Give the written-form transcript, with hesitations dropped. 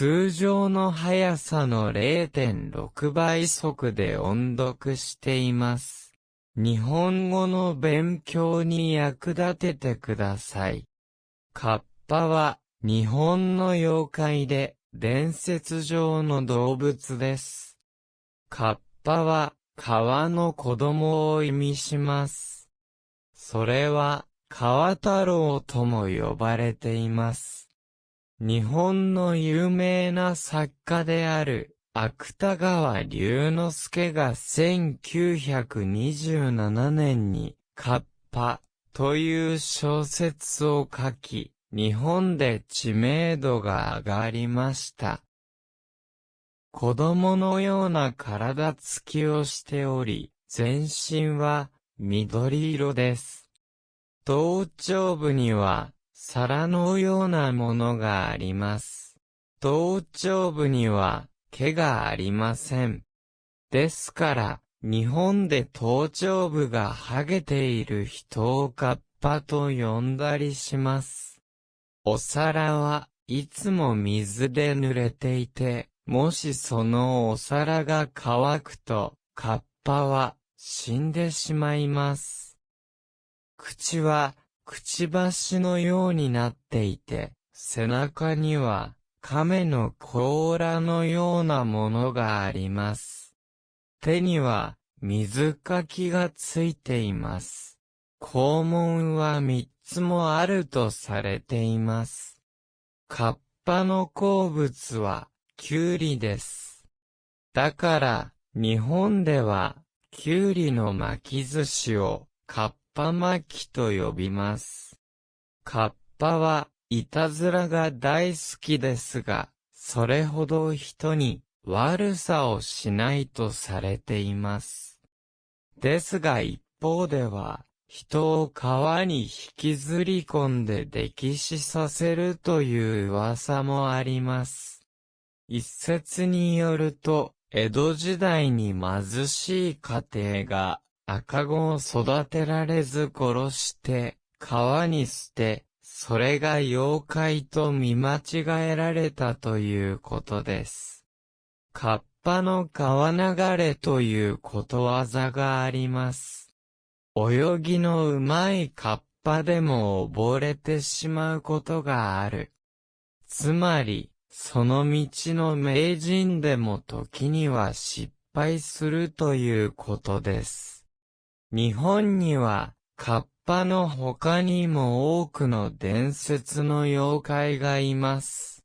通常の速さの 0.6 倍速で音読しています。日本語の勉強に役立ててください。カッパは日本の妖怪で伝説上の動物です。カッパは川の子供を意味します。それは川太郎とも呼ばれています。日本の有名な作家である芥川龍之介が1927年にカッパという小説を書き、日本で知名度が上がりました。子供のような体つきをしており、全身は緑色です。頭頂部には皿のようなものがあります。頭頂部には毛がありません。ですから、日本で頭頂部がハゲている人をカッパと呼んだりします。お皿はいつも水で濡れていて、もしそのお皿が乾くと、カッパは死んでしまいます。口は、くちばしのようになっていて、背中には亀の甲羅のようなものがあります。手には水かきがついています。肛門は3つもあるとされています。カッパの好物はキュウリです。だから日本ではキュウリの巻き寿司をカッパ巻きと呼びます。カッパはいたずらが大好きですが、それほど人に悪さをしないとされています。ですが一方では、人を川に引きずり込んで溺死させるという噂もあります。一説によると、江戸時代に貧しい家庭が赤子を育てられず殺して川に捨て、それが妖怪と見間違えられたということです。カッパの川流れということわざがあります。泳ぎのうまいカッパでも溺れてしまうことがある。つまり、その道の名人でも時には失敗するということです。日本には、カッパの他にも多くの伝説の妖怪がいます。